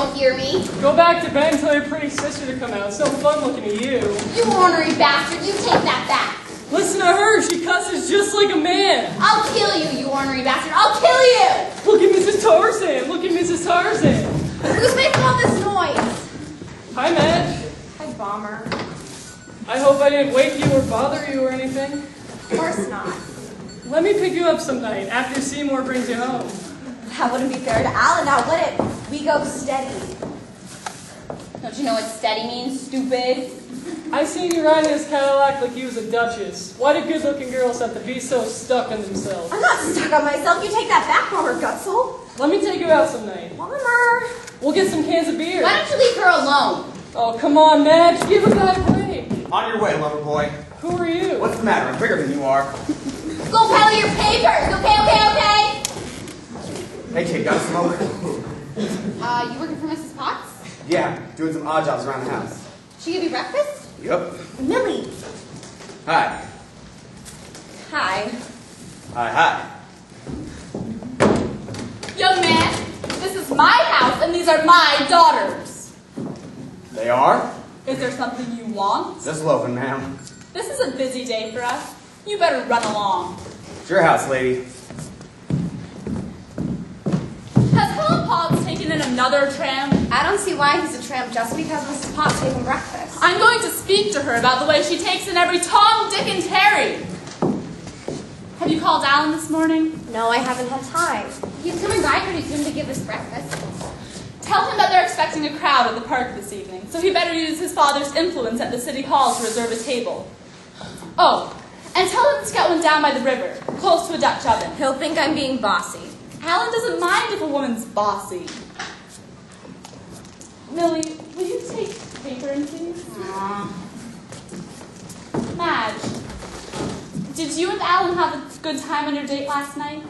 don't hear me. Go back to bed and tell your pretty sister to come out. It's no fun looking at you. You ornery bastard, you take that back. Listen to her. She cusses just like a man. I'll kill you, you ornery bastard. I'll kill you. Look at Mrs. Tarzan. Look at Mrs. Tarzan. Who's making all this noise? Hi, Madge. Hi, Bomber. I hope I didn't wake you or bother you or anything. Of course not. Let me pick you up some night after Seymour brings you home. That wouldn't be fair to Alan, now would it? We go steady. Don't you know what steady means, stupid? I seen you riding his Cadillac like you was a duchess. Why do good-looking girls have to be so stuck on themselves? I'm not stuck on myself. You take that back, Bomber Gutzel. Let me take you out some night. Bomber. We'll get some cans of beer. Why don't you leave her alone? Oh, come on, Madge. Give a guy a break. On your way, lover boy. Who are you? What's the matter? I'm bigger than you are. Go peddle your papers, okay? Hey, kid, got a smoke? You working for Mrs. Potts? Yeah, doing some odd jobs around the house. She give you breakfast? Yep. Millie. Hi. Hi. Hi. Young man, this is my house and these are my daughters. They are? Is there something you want? Just loafing, ma'am. This is a busy day for us. You better run along. It's your house, lady. Has Helen Potts taken in another tramp? I don't see why he's a tramp just because Mrs. Potts gave him breakfast. I'm going to speak to her about the way she takes in every Tom, Dick, and Harry. Have you called Alan this morning? No, I haven't had time. He's coming by pretty soon to give us breakfast. Tell him that they're expecting a crowd at the park this evening, so he better use his father's influence at the city hall to reserve a table. Oh, and tell him to get one down by the river, close to a Dutch oven. He'll think I'm being bossy. Alan doesn't mind if a woman's bossy. Millie, will you take paper in, please? Madge, did you and Alan have a good time on your date last night?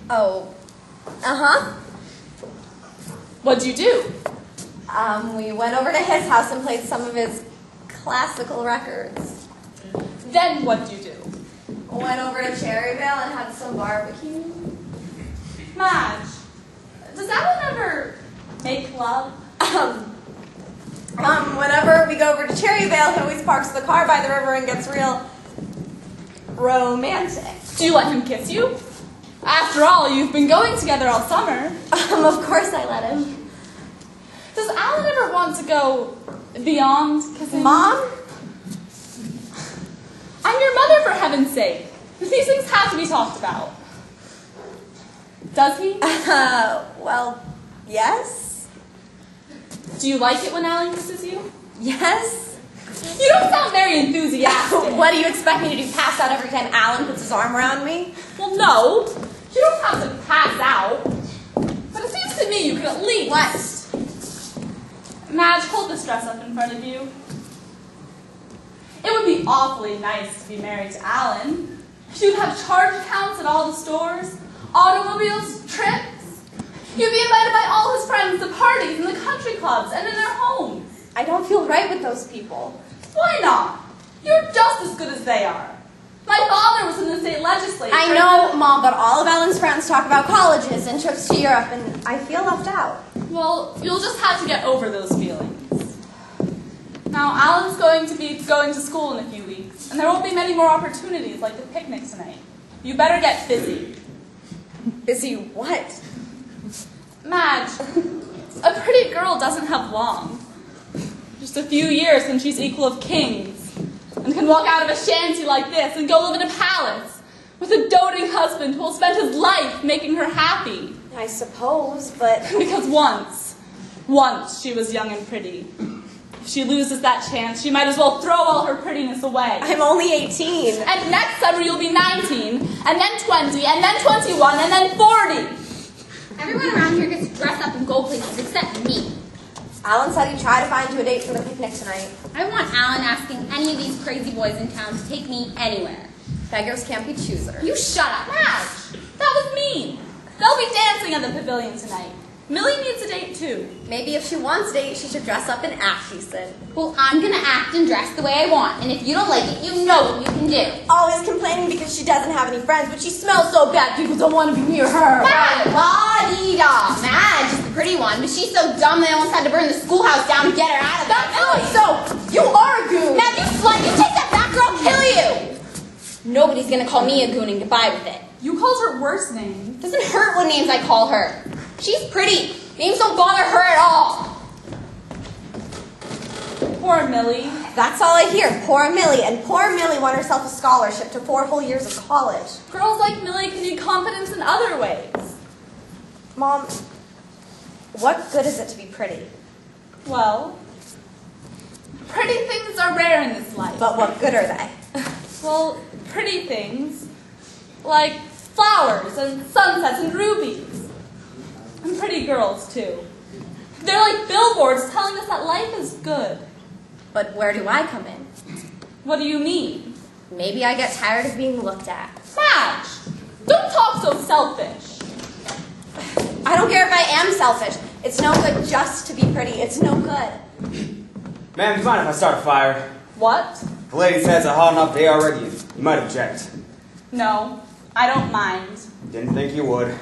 Oh, uh-huh. What'd you do? We went over to his house and played some of his classical records. Then what'd you do? Went over to Cherryvale and had some barbecue. Madge, does Alan ever make love? Whenever we go over to Cherryvale, he always parks the car by the river and gets real romantic. Do you let him kiss you? After all, you've been going together all summer. Of course I let him. Does Alan ever want to go beyond kissing? Mom? I'm your mother, for heaven's sake. These things have to be talked about. Does he? Well, yes. Do you like it when Alan kisses you? Yes. You don't sound very enthusiastic. What do you expect me to do, pass out every time Alan puts his arm around me? Well, no. You don't have to pass out. But it seems to me you could at least... What? Madge, hold this dress up in front of you. It would be awfully nice to be married to Alan. You'd have charge accounts at all the stores, automobiles, trips. You'd be invited by all his friends to parties in the country clubs and in their homes. I don't feel right with those people. Why not? You're just as good as they are. My father was in the state legislature. I know, Mom, but all of Alan's friends talk about colleges and trips to Europe, and I feel left out. Well, you'll just have to get over those feelings. Now, Alan's going to be going to school in a few weeks, and there won't be many more opportunities like the picnic tonight. You better get busy. Busy what? Madge, a pretty girl doesn't have long. Just a few years and she's equal of kings, and can walk out of a shanty like this and go live in a palace with a doting husband who will spend his life making her happy. I suppose, but... Because once she was young and pretty. If she loses that chance, she might as well throw all her prettiness away. I'm only 18. And next summer you'll be 19, and then 20, and then 21, and then 40. Everyone around here gets dressed up and go places except me. Alan said he'd try to find you a date for the picnic tonight. I want Alan asking any of these crazy boys in town to take me anywhere. Beggars can't be choosers. You shut up. Madge, that was mean. They'll be dancing at the pavilion tonight. Millie needs a date too. Maybe if she wants a date, she should dress up and act decent. Well, I'm gonna act and dress the way I want, and if you don't like it, you know what you can do. Always complaining because she doesn't have any friends, but she smells so bad people don't want to be near her. Madge! La-dee-da. Madge is the pretty one, but she's so dumb they almost had to burn the schoolhouse down to get her out of there. That's not so. You are a goon. Now you slut, you take that back or I'll kill you. Nobody's gonna call me a goon and get by with it. You called her worse names. Doesn't hurt what names I call her. She's pretty. Names don't bother her at all. Poor Millie. That's all I hear. Poor Millie. And poor Millie won herself a scholarship to 4 whole years of college. Girls like Millie can need confidence in other ways. Mom, what good is it to be pretty? Well, pretty things are rare in this life. But what good are they? Well, pretty things like flowers and sunsets and rubies. And pretty girls, too. They're like billboards telling us that life is good. But where do I come in? What do you mean? Maybe I get tired of being looked at. Madge, don't talk so selfish. I don't care if I am selfish. It's no good just to be pretty. It's no good. Ma'am, do you mind if I start a fire? What? The lady says a hot enough day already. You might object. No, I don't mind. Didn't think you would.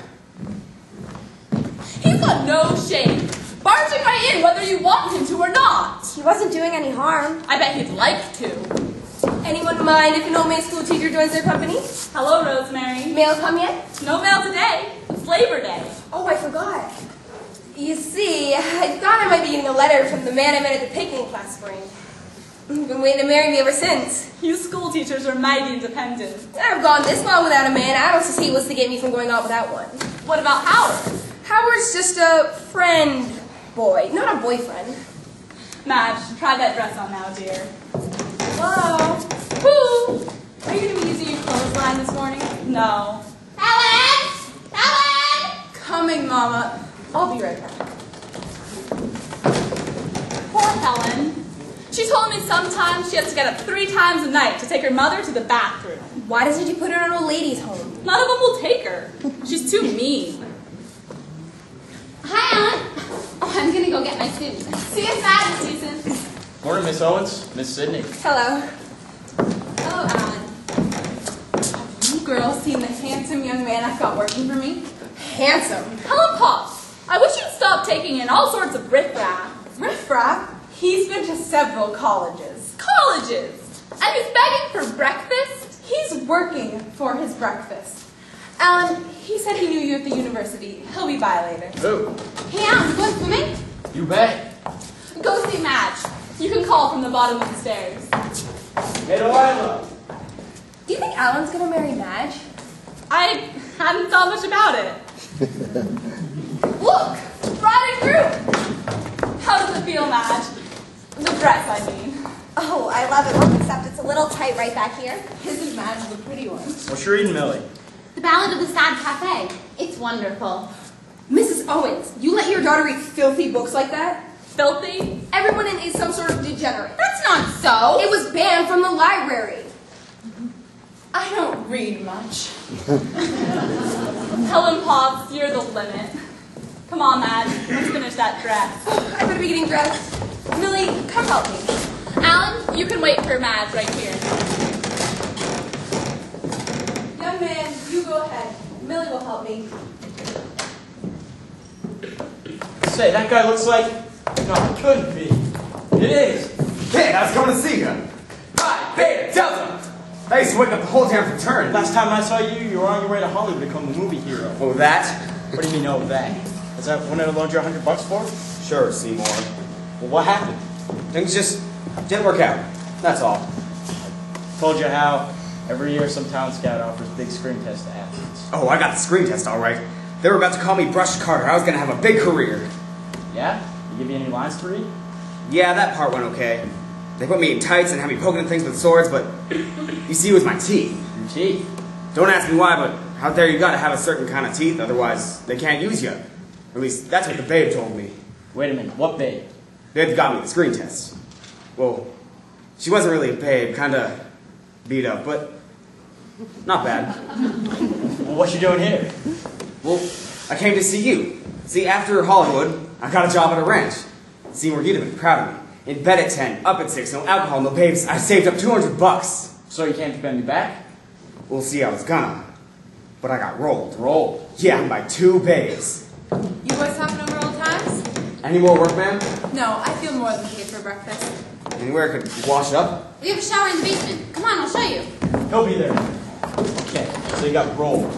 He's got no shame. Barging right in whether you want him to or not. He wasn't doing any harm. I bet he'd like to. Anyone mind if an old May school teacher joins their company? Hello, Rosemary. Mail come yet? No mail today. It's Labor Day. Oh, I forgot. You see, I thought I might be getting a letter from the man I met at the picnic last spring. He's been waiting to marry me ever since. You school teachers are mighty independent. I've gone this long without a man. I don't see what's to get me from going on without one. What about Howard? Howard's just a friend boy, not a boyfriend. Madge, try that dress on now, dear. Hello? Woo! Are you going to be using your clothesline this morning? No. Helen! Helen! Coming, Mama. I'll be right back. Poor Helen. She told me sometimes she has to get up 3 times a night to take her mother to the bathroom. Why doesn't you put her in an old lady's home? None of them will take her. She's too mean. Hi, Ellen. Oh, I'm gonna go get my suit. See you Madge, Susan. Morning, Miss Owens. Miss Sydney. Hello. Hello, Ellen. Have you girls seen the handsome young man I've got working for me? Handsome? Helen Potts, I wish you'd stop taking in all sorts of riffraff. Riffraff? He's been to several colleges. Colleges! And he's begging for breakfast? He's working for his breakfast. Alan, he said he knew you at the university. He'll be by later. Who? Hey, Ellen, you going swimming? You bet. Go see Madge. You can call from the bottom of the stairs. Hey, Delilah. Do you think Alan's gonna marry Madge? I hadn't thought much about it. Look! Bride and groom! How does it feel, Madge? The dress, I mean. Oh, I love it, except it's a little tight right back here. Isn't Madge the pretty one? What's you reading, Millie? The Ballad of the Sad Cafe. It's wonderful. Mrs. Owens, you let your daughter read filthy books like that? Filthy? Everyone in is some sort of degenerate. That's not so. It was banned from the library. I don't read much. Helen Potts, you're the limit. Come on, Madge. Let's finish that dress. I better be getting dressed. Millie, come help me. Alan, you can wait for Madge right here. Young man, you go ahead. Millie will help me. Say, that guy looks like... No, it couldn't be. It is. Hey, I was coming to see you. Hi, Beta, Delta. I used to wake up the whole damn fraternity. Last time I saw you, you were on your way to Hollywood to become a movie hero. Oh, that? What do you mean, oh, that? Is that one I loaned you $100 for? Sure, Seymour. Well, what happened? Things just didn't work out. That's all. Told you how every year some town scout offers big screen test to athletes. Oh, I got the screen test all right. They were about to call me Brush Carter. I was going to have a big career. Yeah? You give me any lines to read? Yeah, that part went okay. They put me in tights and had me poking things with swords, but you see, it was my teeth. Your teeth? Don't ask me why, but out there you gotta have a certain kind of teeth, otherwise they can't use you. At least that's what the babe told me. Wait a minute, what babe? They'd got me the screen test. Well, she wasn't really a babe, kinda beat up, but not bad. Well, what you doing here? Well, I came to see you. See, after Hollywood, I got a job at a ranch. Seymour, you'd have been proud of me. In bed at 10, up at 6, no alcohol, no babes. I saved up $200. So you came to bend me back? We'll see, I was gonna. But I got rolled. Rolled. Yeah, by 2 babes. You boys having a real time? Any more work, ma'am? No, I feel more than paid for breakfast. Anywhere I could wash up? We have a shower in the basement. Come on, I'll show you. He'll be there. Okay, so you got rolled.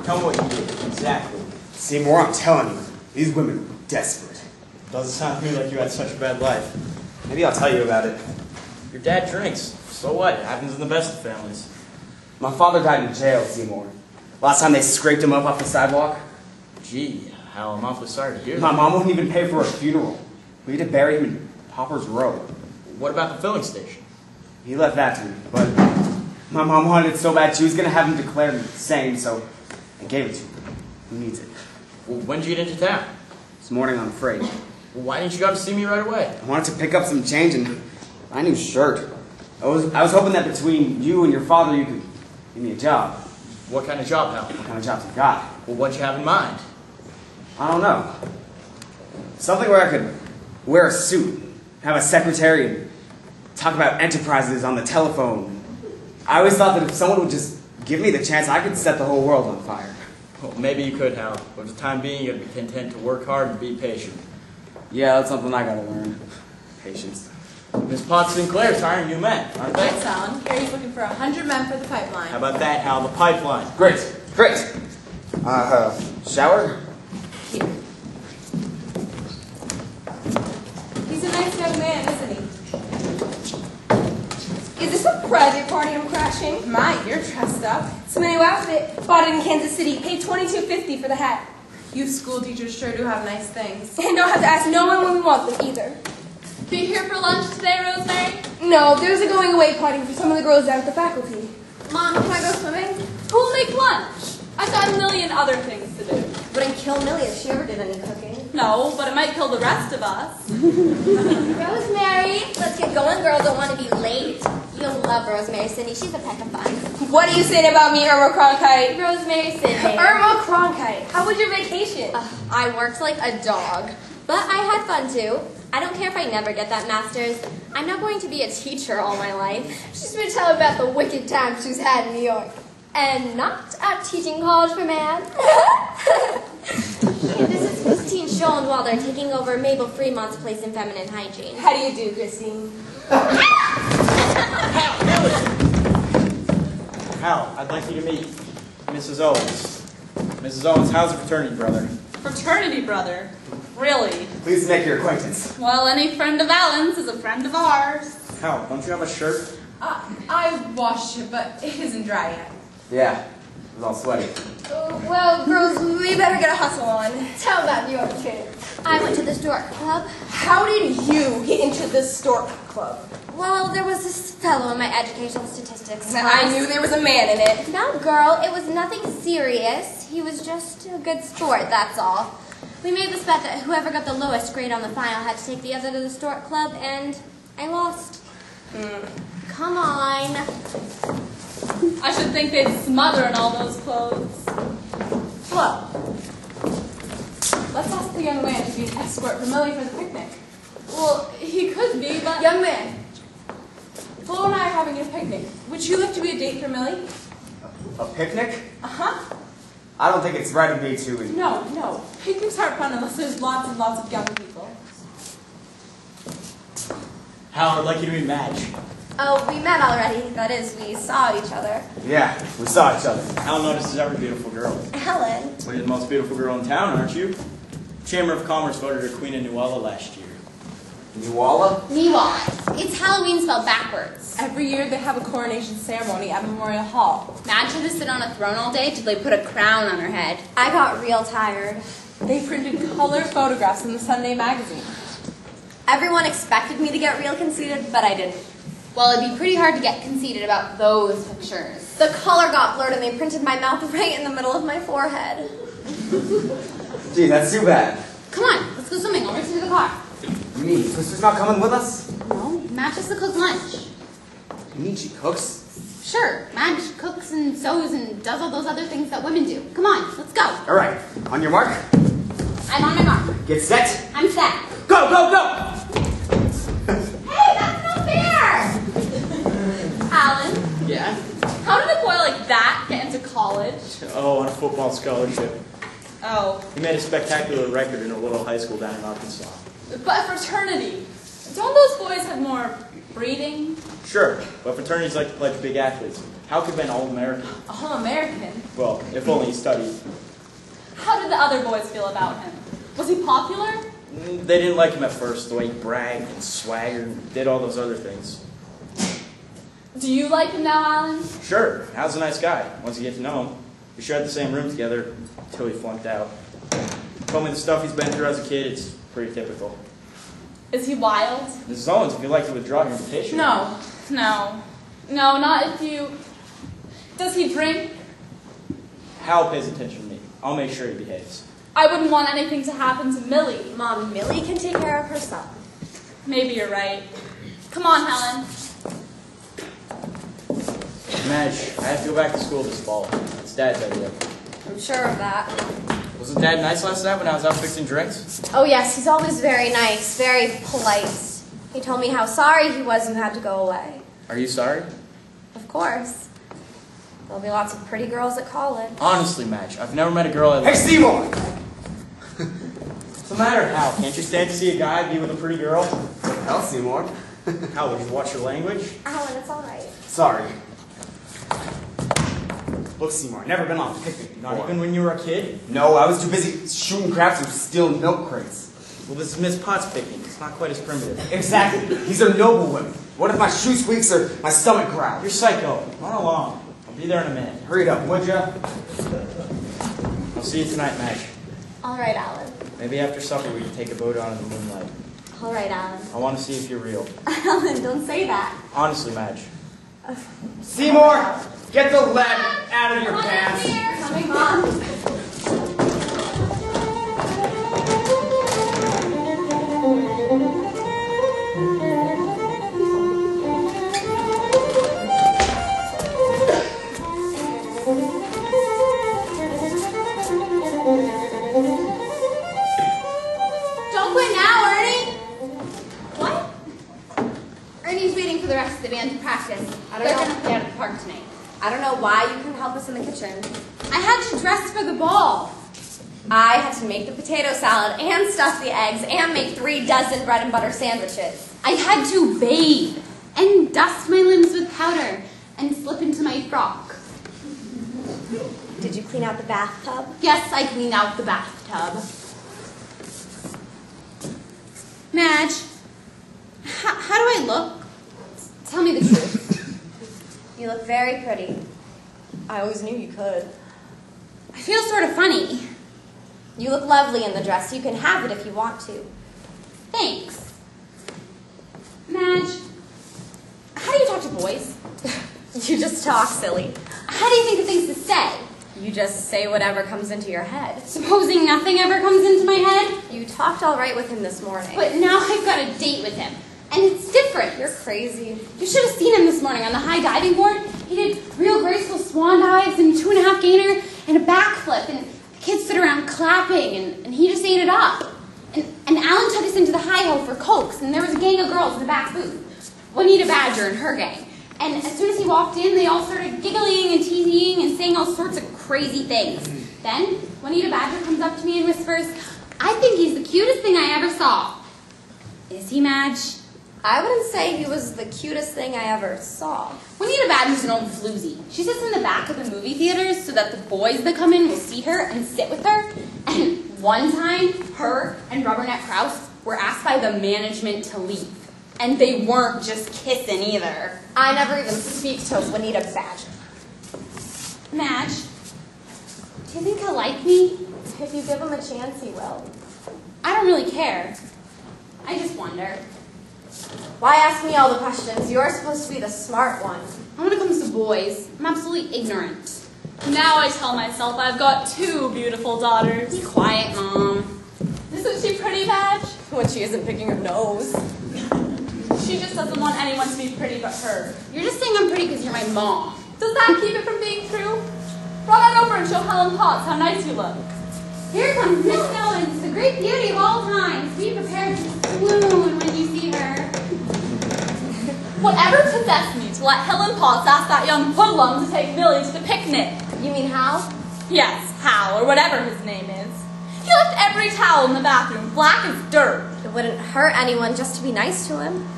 Tell me what you did. Exactly. Seymour, I'm telling you, these women are desperate. Doesn't sound to me like you had such a bad life. Maybe I'll tell you about it. Your dad drinks. So what? It happens in the best of families. My father died in jail, Seymour. Last time they scraped him up off the sidewalk. Gee, Hal, I'm awfully sorry to hear My that. mom wouldn't even pay for a funeral. We had to bury him in Popper's Row. What about the filling station? He left that to me, but my mom wanted it so bad she was going to have him declared insane, so I gave it to him. Who needs it? Well, when did you get into town? This morning on freight. Well, why didn't you go to see me right away? I wanted to pick up some change and buy a new shirt. I was hoping that between you and your father you could give me a job. What kind of job, Hal? What kind of jobs you got? Well, what you have in mind? I don't know. Something where I could wear a suit, have a secretary, and talk about enterprises on the telephone. I always thought that if someone would just give me the chance, I could set the whole world on fire. Well, maybe you could, Hal. But for the time being, you gotta be content to work hard and be patient. Yeah, that's something I gotta learn. Patience. Miss Potts Sinclair's hiring new men, aren't they? That's Alan. Gary's looking for 100 men for the pipeline. How about that, Hal? The pipeline. Great. Shower? Here. He's a nice young man, isn't he? Is this a private party I'm crashing? My, you're dressed up. It's my new outfit. Bought it in Kansas City. Paid $22.50 for the hat. You school teachers sure do have nice things. And don't have to ask no one when we want them either. Be here for lunch today, Rosemary? No, there's a going away party for some of the girls down at the faculty. Mom, can I go swimming? Who'll make lunch? I've got a million other things to do. Wouldn't kill Millie if she ever did any cooking. No, but it might kill the rest of us. Rosemary, let's get going, girls. Don't want to be late. You'll love Rosemary, Cindy. She's a peck of fun. What are you saying about me, Irma Cronkite? Rosemary, Cindy. Irma Cronkite, how was your vacation? I worked like a dog, but I had fun too. I don't care if I never get that master's. I'm not going to be a teacher all my life. She's been telling about the wicked times she's had in New York. And not at teaching college for man. This is Christine Schoenwalder taking over Mabel Fremont's place in feminine hygiene. How do you do, Christine? Hal, I'd like you to meet Mrs. Owens. Mrs. Owens, how's the fraternity brother? Fraternity brother? Really? Please make your acquaintance. Well, any friend of Alan's is a friend of ours. Hal, don't you have a shirt? I washed it, but it isn't dry yet. Yeah, it was all sweaty. Well, girls, we better get a hustle on. Tell about your kid. I went to the Stork Club. How did you get into the Stork Club? Well, there was this fellow in my educational statistics class. I knew there was a man in it. No, girl, it was nothing serious. He was just a good sport, that's all. We made this bet that whoever got the lowest grade on the final had to take the other to the Stork Club, and I lost. Come on. I should think they'd smother in all those clothes. Well, let's ask the young man to be an escort for Millie for the picnic. Well, he could be, but... Young man, Flo and I are having a picnic. Would you like to be a date for Millie? A picnic? Uh-huh. I don't think it's right of me to... No. Picnics aren't fun unless there's lots and lots of young people. Hal, I'd like you to meet Madge. Oh, we met already. That is, we saw each other. Yeah, we saw each other. Hal notices every beautiful girl. Helen. Well, you're the most beautiful girl in town, aren't you? Chamber of Commerce voted her Queen of Nuala last year. Nuala? Niwa. It's Halloween spelled backwards. Every year they have a coronation ceremony at Memorial Hall. Madge had to sit on a throne all day till they put a crown on her head. I got real tired. They printed color photographs in the Sunday magazine. Everyone expected me to get real conceited, but I didn't. Well, it'd be pretty hard to get conceited about those pictures. The color got blurred and they printed my mouth right in the middle of my forehead. Gee, that's too bad. Come on, let's go swimming. I'll race you to the car. You mean your sister's not coming with us? No, Madge has to cook lunch. You mean she cooks? Sure, Madge cooks and sews and does all those other things that women do. Come on, let's go. All right, on your mark. I'm on my mark. Get set. I'm set. Go, go, go! Hey, that's not fair! Alan, Yeah? How did a boy like that get into college? Oh, on a football scholarship. Oh. He made a spectacular record in a little high school down in Arkansas. But a fraternity, don't those boys have more breeding? Sure, but fraternities like to pledge big athletes. How could Ben All-American? All-American? Well, if only he studied. How did the other boys feel about him? Was he popular? They didn't like him at first, the way he bragged and swaggered and did all those other things. Do you like him now, Alan? Sure, Hal's a nice guy, once you get to know him. We shared the same room together until he flunked out. Told me the stuff he's been through as a kid, it's pretty typical. Is he wild? Mrs. Owens, if you'd like to withdraw your invitation. No, not if you... Does he drink? Hal pays attention to me. I'll make sure he behaves. I wouldn't want anything to happen to Millie. Mom, Millie can take care of herself. Maybe you're right. Come on, Helen. Madge, I have to go back to school this fall. It's Dad's idea. I'm sure of that. Wasn't Dad nice last night when I was out fixing drinks? Oh yes, he's always very nice, very polite. He told me how sorry he was you had to go away. Are you sorry? Of course. There'll be lots of pretty girls at college. Honestly, Madge, I've never met a girl Hey, Seymour! What's the matter, Hal? Can't you stand to see a guy be with a pretty girl? Hell, Seymour. Hal, would you watch your language? Alan, it's all right. Sorry. Look, Seymour, I've never been on a picnic Not before. even when you were a kid? No, I was too busy shooting craps and stealing milk crates. Well, this is Miss Potts' picnic. It's not quite as primitive. Exactly. These are noble women. What if my shoe squeaks or my stomach growls? You're psycho. Run along. I'll be there in a minute. Hurry it up, would ya? I'll see you tonight, Madge. All right, Alan. Maybe after supper we can take a boat on in the moonlight. All right, Alan. I want to see if you're real. Alan, don't say that. Honestly, Madge. Seymour, get the lead out of your pants. Coming on. Don't quit now, Ernie. What? Ernie's waiting for the rest of the band to practice. They're going to play out at the park tonight. I don't know why you couldn't help us in the kitchen. I had to dress for the ball. I had to make the potato salad and stuff the eggs and make 3 dozen bread and butter sandwiches. I had to bathe and dust my limbs with powder and slip into my frock. Did you clean out the bathtub? Yes, I cleaned out the bathtub. Madge, how do I look? Tell me the truth. You look very pretty. I always knew you could. I feel sort of funny. You look lovely in the dress. You can have it if you want to. Thanks. Madge, how do you talk to boys? You just talk, silly. How do you think of things to say? You just say whatever comes into your head. Supposing nothing ever comes into my head? You talked all right with him this morning. But now I've got a date with him. And it's different. You're crazy. You should have seen him this morning on the high diving board. He did real graceful swan dives and 2.5 gainer and a backflip. And the kids stood around clapping and he just ate it up. And Alan took us into the hi-ho for Cokes. And there was a gang of girls in the back booth. Juanita Badger and her gang. And as soon as he walked in, they all started giggling and teasing and saying all sorts of crazy things. Then Juanita Badger comes up to me and whispers, "I think he's the cutest thing I ever saw." Is he, Madge? I wouldn't say he was the cutest thing I ever saw. Juanita Badger's an old floozy. She sits in the back of the movie theaters so that the boys that come in will see her and sit with her. And one time, her and Rubberneck Krause were asked by the management to leave. And they weren't just kissing either. I never even speak to Juanita Badger. Madge, do you think he'll like me? If you give him a chance, he will. I don't really care. I just wonder. Why ask me all the questions? You're supposed to be the smart one. When it comes to boys, I'm absolutely ignorant. Now I tell myself I've got 2 beautiful daughters. Be quiet, Mom. Isn't she pretty, Madge? When she isn't picking her nose. She just doesn't want anyone to be pretty but her. You're just saying I'm pretty because you're my mom. Does that keep it from being true? Run on over and show Helen Potts how nice you look. Here comes Miss Owens, the great beauty of all times. Be prepared to swoon when you see her. Whatever possessed me to let Helen Potts ask that young hoodlum to take Millie to the picnic? You mean Hal? Yes, Hal, or whatever his name is. He left every towel in the bathroom, black as dirt. It wouldn't hurt anyone just to be nice to him.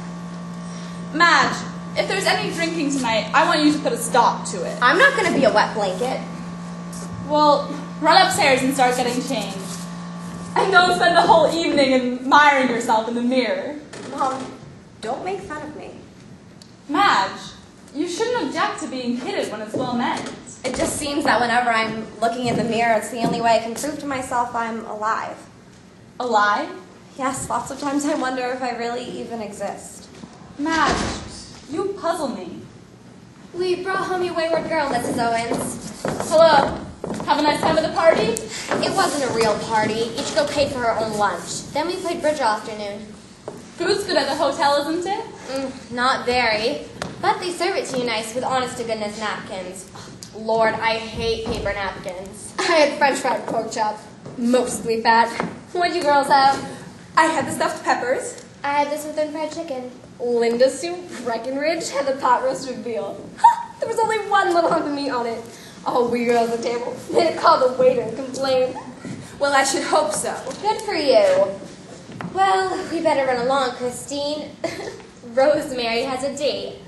Madge, if there's any drinking tonight, I want you to put a stop to it. I'm not going to be a wet blanket. Well, run upstairs and start getting changed. And don't spend the whole evening admiring yourself in the mirror. Mom, don't make fun of me. Madge, you shouldn't object to being kidded when it's well meant. It just seems that whenever I'm looking in the mirror, it's the only way I can prove to myself I'm alive. Alive? Yes, lots of times I wonder if I really even exist. Madge, you puzzle me. We brought home your wayward girl, Mrs. Owens. Hello. Have a nice time at the party? It wasn't a real party. Each girl paid for her own lunch. Then we played bridge all afternoon. Food's good at the hotel, isn't it? Not very. But they serve it to you nice with honest-to-goodness napkins. Lord, I hate paper napkins. I had French fried pork chop. Mostly fat. What'd you girls have? I had the stuffed peppers. I had this with fried chicken. Linda soup, Breckenridge, had the pot roasted veal. There was only one little hunk of meat on it. All we girls at the table they'd call the waiter and complain. Well, I should hope so. Good for you. Well, we better run along, Christine. Rosemary has a date.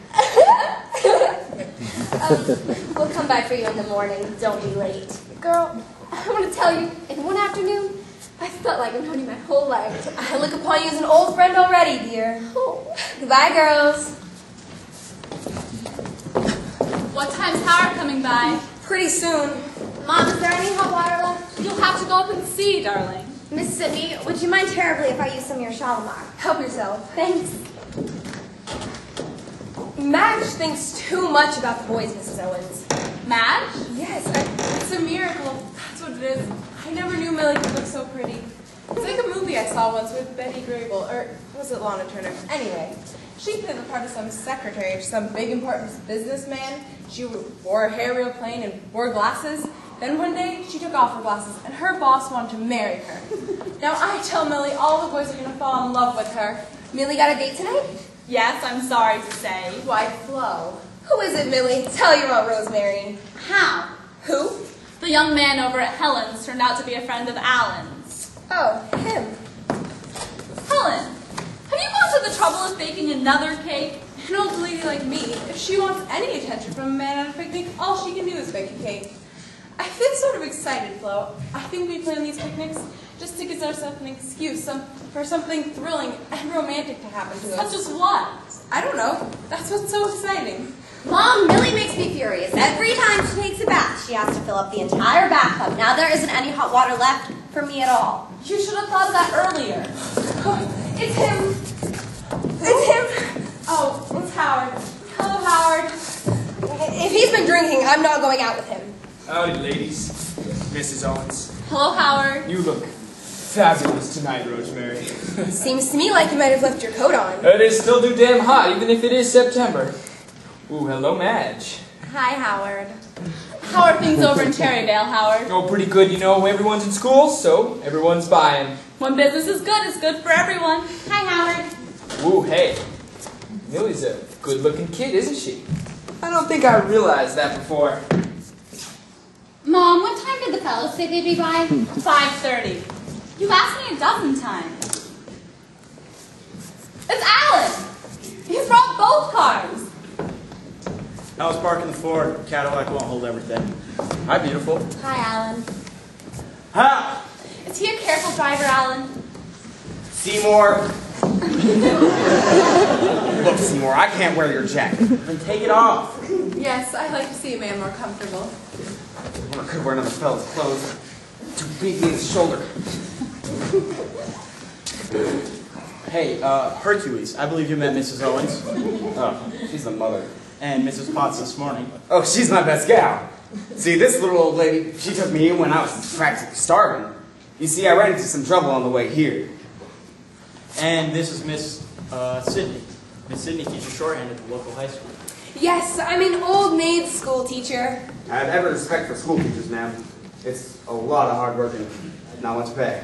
We'll come by for you in the morning. Don't be late. Girl, I want to tell you, in one afternoon, I felt like I've known you my whole life. I look upon you as an old friend already, dear. Oh. Goodbye, girls. What time's Howard coming by? Pretty soon. Mom, is there any hot water left? You'll have to go up and see, darling. Miss Sydney, would you mind terribly if I use some of your Shalimar? Help yourself. Thanks. Madge thinks too much about the boys, Mrs. Owens. Madge? Yes, it's a miracle. That's what it is. I never knew Millie could look so pretty. It's like a movie I saw once with Betty Grable, or was it Lana Turner? Anyway, she played the part of some secretary of some big important businessman. She wore her hair real plain and wore glasses. Then one day, she took off her glasses, and her boss wanted to marry her. Now I tell Millie all the boys are going to fall in love with her. Millie got a date tonight? Yes, I'm sorry to say. Why, Flo? Who is it, Millie? Tell your Aunt Rosemary. How? Who? The young man over at Helen's turned out to be a friend of Alan's. Oh, him. Helen, have you gone to the trouble of baking another cake? An old lady like me, if she wants any attention from a man at a picnic, all she can do is bake a cake. I feel sort of excited, Flo. I think we plan these picnics just to give ourselves an excuse for something thrilling and romantic to happen to us. Such as what? I don't know. That's what's so exciting. Mom, Millie makes me furious. Every time she takes a bath, she has to fill up the entire bathtub. Now there isn't any hot water left for me at all. You should have thought of that earlier. It's him. It's him. Oh, it's Howard. Hello, Howard. If he's been drinking, I'm not going out with him. Howdy, ladies. Mrs. Owens. Hello, Howard. You look fabulous tonight, Rosemary. Seems to me like you might have left your coat on. It is still too damn hot, even if it is September. Ooh, hello, Madge. Hi, Howard. How are things over in Cherrydale, Howard? Oh, pretty good. You know, everyone's in school, so everyone's buying. When business is good, it's good for everyone. Hi, Howard. Ooh, hey. Millie's a good-looking kid, isn't she? I don't think I realized that before. Mom, what time did the fellows say they'd be by? 5:30. You've asked me a dozen times. It's Alan! He's brought both cars. I was parking the Ford. Cadillac won't hold everything. Hi, beautiful. Hi, Alan. Ha! Is he a careful driver, Alan? Seymour. Look, Seymour, I can't wear your jacket. Then take it off. Yes, I like to see a man more comfortable. I could wear another fella's clothes. Too big in the shoulder. Hey, Hercules, I believe you met Mrs. Owens. Oh, she's the mother. And Mrs. Potts this morning. Oh, she's my best gal. See, this little old lady, she took me in when I was practically starving. You see, I ran into some trouble on the way here. And this is Miss Sydney. Miss Sydney teaches shorthand at the local high school. Yes, I'm an old maid school teacher. I have every respect for school teachers, ma'am. It's a lot of hard work and not much pay.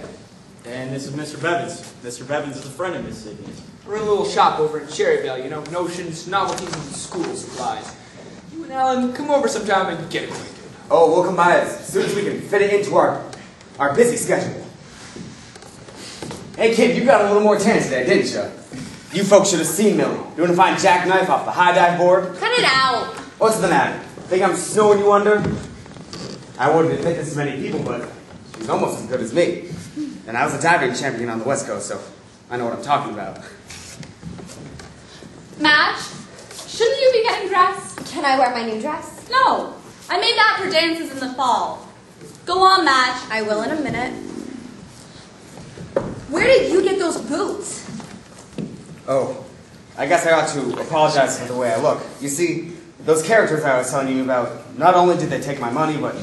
And this is Mr. Bevins. Mr. Bevins is a friend of Miss Sydney's. We're in a little shop over in Cherryvale, you know, notions, novelties, and school supplies. You and Alan, come over sometime and get acquainted. Oh, we'll come by as soon as we can fit it into our busy schedule. Hey kid, you got a little more tan today, didn't you? You folks should have seen Millie doing a fine jackknife off the high dive board. Cut it out. What's the matter? Think I'm snowing you under? I wouldn't admit this to many people, but she's almost as good as me. And I was a diving champion on the West Coast, so I know what I'm talking about. Madge, shouldn't you be getting dressed? Can I wear my new dress? No, I made that for dances in the fall. Go on, Madge. I will in a minute. Where did you get those boots? Oh, I guess I ought to apologize for the way I look. You see, those characters I was telling you about, not only did they take my money, but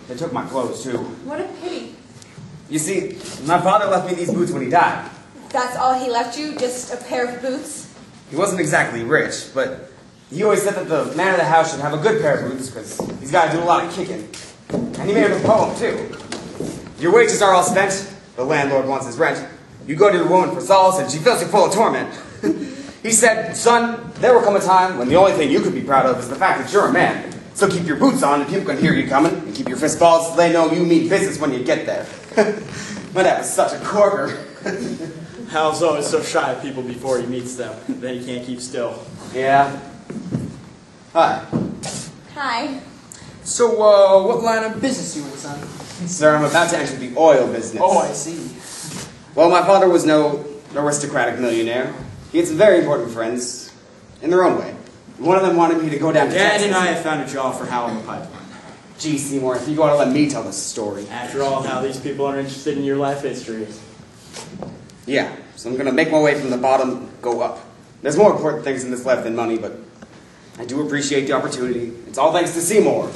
they took my clothes too. What a pity. You see, my father left me these boots when he died. That's all he left you? Just a pair of boots? He wasn't exactly rich, but he always said that the man of the house should have a good pair of boots because he's got to do a lot of kicking. And he made up a poem too. Your wages are all spent, the landlord wants his rent. You go to your woman for solace and she fills you full of torment. He said, son, there will come a time when the only thing you could be proud of is the fact that you're a man. So keep your boots on and people can hear you coming, and keep your fist balled so they know you mean business when you get there. My dad was such a corker. Hal's always so shy of people before he meets them. Then he can't keep still. Yeah. Hi. Hi. So, what line of business you in, son? Sir, I'm about to enter the oil business. Oh, I see. Well, my father was no aristocratic millionaire. He had some very important friends, in their own way. One of them wanted me to go down to Dad Texas. and I have found a job for Hal in the pipeline. Gee, Seymour, if you want to let me tell this story. After all, Hal, these people are interested in your life history. Yeah, so I'm going to make my way from the bottom, go up. There's more important things in this life than money, but I do appreciate the opportunity. It's all thanks to Seymour. I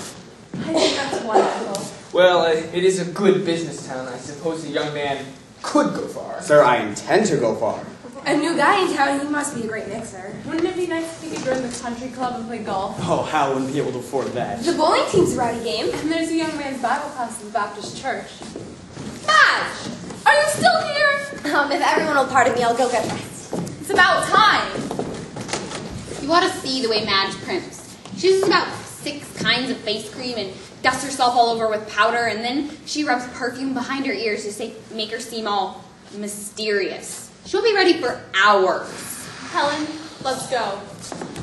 think that's wonderful. Well, it is a good business town. I suppose a young man could go far. Sir, I intend to go far. A new guy in town, he must be a great mixer. Wouldn't it be nice if he could join the country club and play golf? Oh, Hal wouldn't be able to afford that. The bowling team's a rowdy game. And there's a young man's Bible class at the Baptist church. Madge, are you still here? If everyone will pardon me, I'll go get dressed. It's about time. You ought to see the way Madge primps. She uses about 6 kinds of face cream and dusts herself all over with powder, and then she rubs perfume behind her ears to make her seem all mysterious. She'll be ready for hours. Helen, let's go.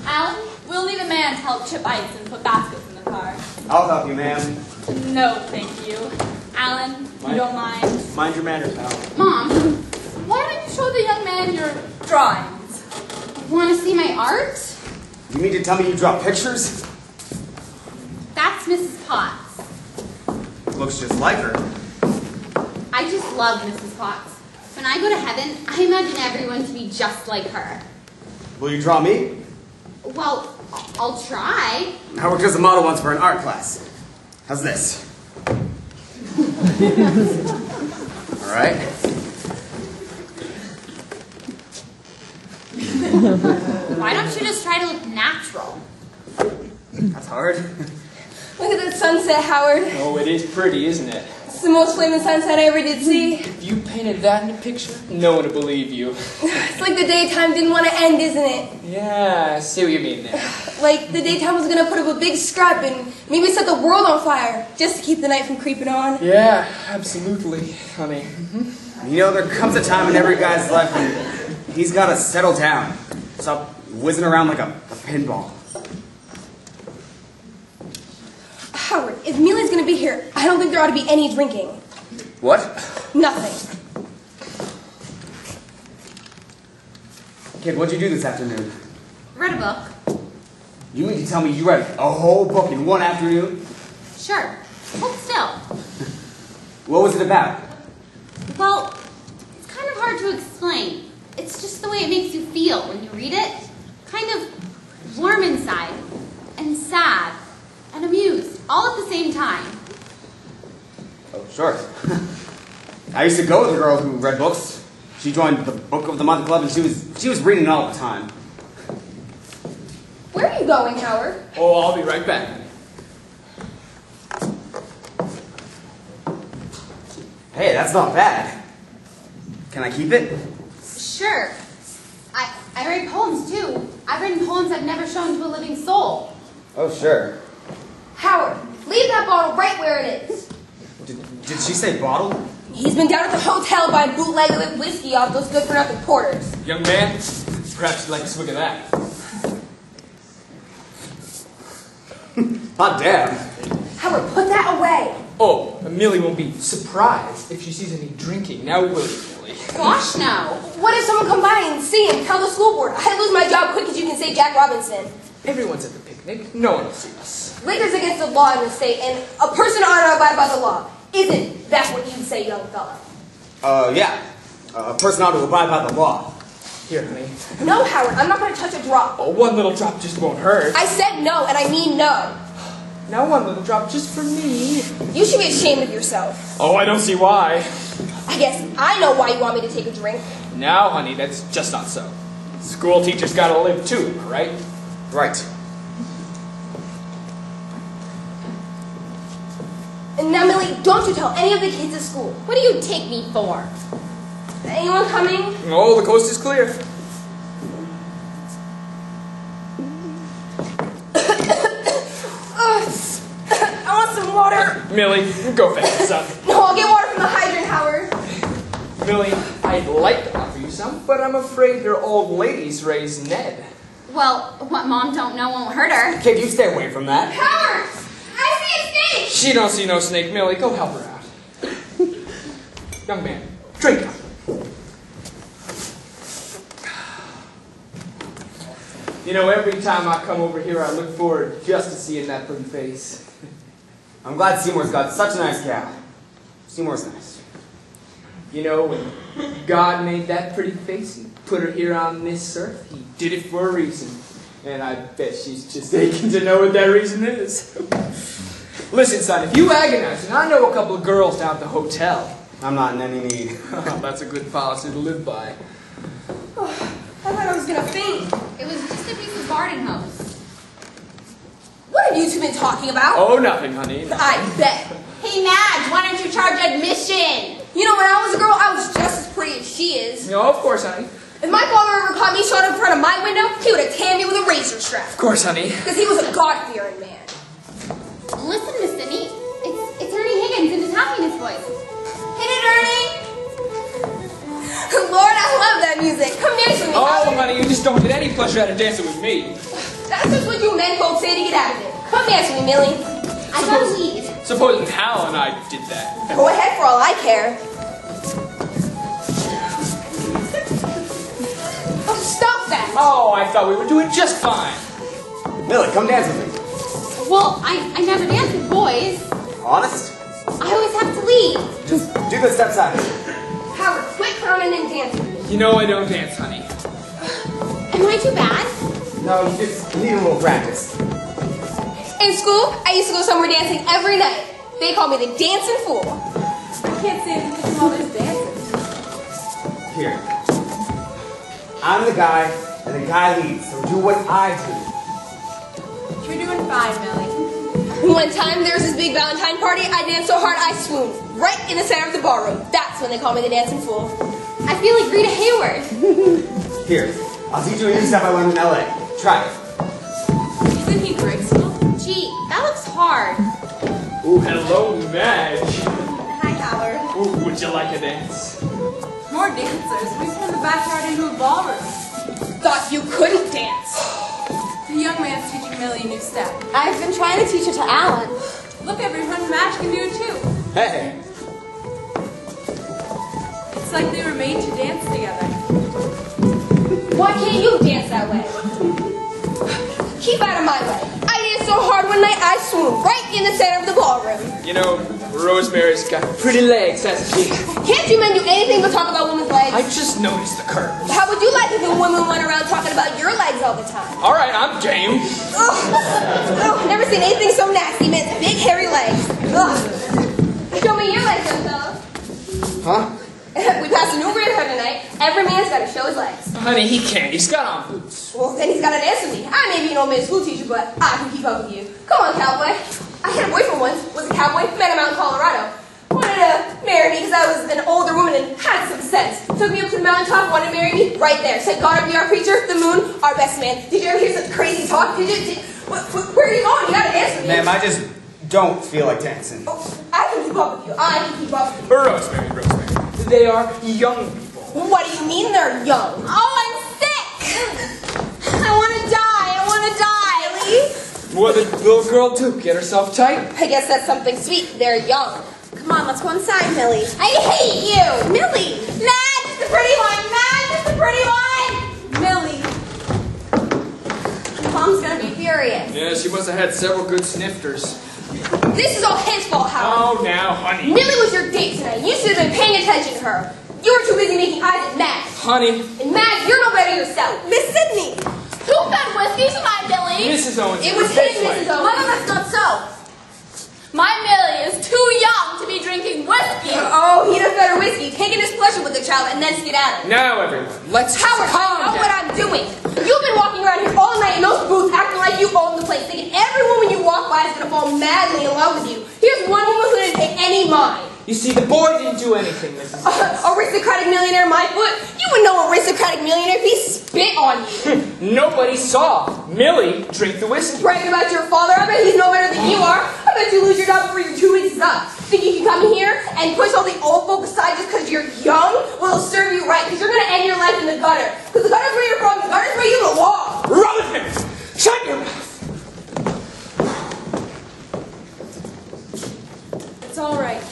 Alan, we'll need a man to help chip ice and put baskets in the car. I'll help you, ma'am. No, thank you. Alan, you don't mind? Mind your manners, Hal. Mom, Why don't you show the young man your drawings? want to see my art? You mean to tell me you draw pictures? That's Mrs. Potts. Looks just like her. I just love Mrs. Potts. When I go to heaven, I imagine everyone to be just like her. Will you draw me? Well, I'll try. I worked as a model once for an art class. How's this? All right. Why don't you just try to look natural? That's hard. Look at that sunset, Howard. Oh, it is pretty, isn't it? It's the most flaming sunset I ever did see. If you painted that in a picture, no one would believe you. It's like the daytime didn't want to end, isn't it? Yeah, I see what you mean there. Like the daytime was going to put up a big scrap and maybe set the world on fire just to keep the night from creeping on. Yeah, absolutely, honey. You know, there comes a time in every guy's life when he's got to settle down. Stop whizzing around like a pinball. Howard, if Millie's going to be here, I don't think there ought to be any drinking. What? Nothing. Kid, what'd you do this afternoon? Read a book. You mean to tell me you read a whole book in one afternoon? Sure. Hold still. What was it about? Well, it's kind of hard to explain. It's just the way it makes you feel when you read it. Kind of warm inside, and sad, and amused, all at the same time. Oh, sure. I used to go with a girl who read books. She joined the Book of the Month Club, and she was reading all the time. Where are you going, Howard? Oh, I'll be right back. Hey, that's not bad. Can I keep it? Sure. I write poems, too. I've written poems I've never shown to a living soul. Oh, sure. Howard, leave that bottle right where it is. Did she say bottle? He's been down at the hotel buying bootleg whiskey off those good-for-nothing porters. Young man, perhaps you'd like a swig of that. Hot damn. Howard, put that away. Oh, Millie won't be surprised if she sees any drinking. Now will you, Millie? Gosh, no. What if someone come by and see him, tell the school board? I lose my job quick as you can say Jack Robinson. Everyone's at the picnic. No one will see us. Liquor's against the law in the state, and a person ought to abide by the law. Isn't that what you'd say, young fella? Yeah. A person ought to abide by the law. Here, honey. No, Howard, I'm not going to touch a drop. Oh, one little drop just won't hurt. I said no, and I mean no. Now one little drop just for me. You should be ashamed of yourself. Oh, I don't see why. I guess I know why you want me to take a drink. Now, honey, that's just not so. School teachers gotta live too, right? Right. And now, Millie, don't you tell any of the kids at school. What do you take me for? Anyone coming? Oh, the coast is clear. I want some water. Millie, go fetch this up. No, I'll get water from the hydrant, Howard. Millie, I'd like to offer you some, but I'm afraid your old lady's raised Ned. Well, what Mom don't know won't hurt her. Kid, you stay away from that. Howard! I see a snake! She don't see no snake, Millie. Go help her out. Young man, drink up. You know, every time I come over here, I look forward just to seeing that pretty face. I'm glad Seymour's got such a nice cow. Seymour's nice. You know, when God made that pretty face and put her here on this earth, he did it for a reason. And I bet she's just aching to know what that reason is. Listen, son, if you agonize, and I know a couple of girls down at the hotel. I'm not in any need. That's a good policy to live by. Oh, I thought I was going to faint. It was just a piece of garden hose. What have you two been talking about? Oh, nothing, honey. I bet. Hey, Madge, why don't you charge admission? You know, when I was a girl, I was just as pretty as she is. No, of course, honey. If my father ever caught me shot in front of my window, he would have tanned me with a razor strap. Of course, honey. Because he was a God-fearing man. Listen, Miss Sydney, it's Ernie Higgins in his happiness voice. Hit it, Ernie! Lord, I love that music. Come dance with me, Oh, Howard. honey, you just don't get any pleasure out of dancing with me. That's just what you men folks say to get out of it. Come dance with me, Millie. I gotta leave. Supposing Hal and I did that. Go ahead for all I care. Oh, stop that! Oh, I thought we were doing just fine. Millie, come dance with me. Well, I never dance with boys. Honest? I always have to leave. Just do the steps out. Howard, quit clowning and dance with me. You know I don't dance, honey. Am I too bad? No, you just need a little practice. In school, I used to go somewhere dancing every night. They called me the dancing fool. I can't say anything from all this dancing. Here. I'm the guy, and the guy leads, so do what I do. You're doing fine, Millie. One time, there was this big Valentine party. I danced so hard I swooned. Right in the center of the ballroom. That's when they called me the dancing fool. I feel like Rita Hayward. Here, I'll teach you a new step I learned in LA. Try it. Isn't he graceful? Gee, that looks hard. Ooh, hello, Madge. Hi, Howard. Ooh, would you like a dance? More dancers. We turned the backyard into a ballroom. Thought you couldn't dance. The young man's teaching Millie a new step. I've been trying to teach it to Alan. Look, everyone, Madge can do it too. Hey. It's like they were made to dance together. Why can't you dance that way? Keep out of my way. I danced so hard one night I swooned right in the center of the ballroom. You know, Rosemary's got pretty legs, hasn't she? Can't you men do anything but talk about women's legs? I just noticed the curve. How would you like if the women went around talking about your legs all the time? All right, I'm game. Ugh, never seen anything so nasty. Men's big hairy legs. Ugh. Show me your legs, young fella. Huh? We passed a new rule here tonight. Every man's got to show his legs. Honey, he can't. He's got on boots. Well, then he's got to dance with me. I may be an old man school teacher, but I can keep up with you. Come on, cowboy. I had a boyfriend once. Was a cowboy. Met him out in Colorado. Wanted to marry me because I was an older woman and had some sense. Took me up to the mountaintop. Wanted to marry me right there. Said God would be our preacher, the moon, our best man. Did you ever hear such crazy talk? Where are you going? You got to dance with me. Ma'am, I just don't feel like dancing. Oh, I can keep up with you. I can keep up with you. Rosemary. They are young people. What do you mean they're young? Oh, I'm sick! I want to die! Really? What did the little girl do? Get herself tight? I guess that's something sweet. They're young. Come on, let's go inside, Millie. I hate you! Millie! Madge, the pretty one! Madge, the pretty one! Millie! Mom's gonna be furious. Yeah, she must have had several good snifters. This is all his fault, Howard. Oh, now, honey. Millie was your date tonight. You should have been paying attention to her. You were too busy making eyes at Madge. Honey. And Madge, you're no better yourself. Miss Sydney! Who fed whiskey to my Millie? Mrs. Owens. It was his, Mrs. Owens. No, that's not so. My Millie is too young to be drinking whiskey. Oh, he'd have better whiskey, taking his pleasure with the child, and then skedaddle. Now, everyone, let's Howard, I know what I'm doing. You've been walking around here all night in those booths acting like you own the place, thinking every woman you walk by is going to fall madly in love with you. Here's one woman who didn't take any mind. You see, the boy didn't do anything, Mrs. Aristocratic millionaire, my foot. You would know aristocratic millionaire if he spit on you. Nobody saw Millie drink the whiskey. Bragging about your father, I bet he's no better than you are. I bet you lose your job before your 2 weeks is up. Think you can come in here and push all the old folk aside just because you're young? Well, it'll serve you right, because you're going to end your life in the gutter. Because the gutter's where you're from, the gutter's where you belong. Rutherford! Shut your mouth! It's all right.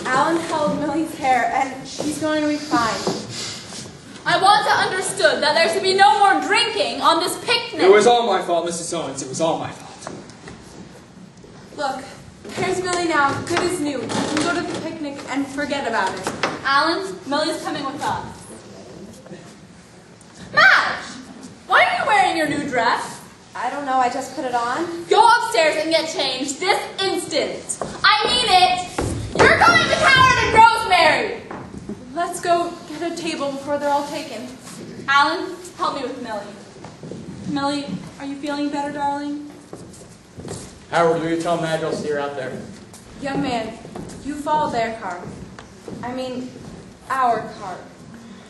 Alan held Millie's hair, and she's going to be fine. I want to understood that there should be no more drinking on this picnic. It was all my fault, Mrs. Owens. It was all my fault. Look, here's Millie now, good as new. You can go to the picnic and forget about it. Alan, Millie's coming with us. Madge, why are you wearing your new dress? I don't know, I just put it on. Go upstairs and get changed this instant. I mean it. You're going to Howard and Rosemary. Let's go get a table before they're all taken. Alan, help me with Millie. Millie, are you feeling better, darling? Howard, will you tell Madge I'll see her out there? Young man, you followed their car. I mean, our car.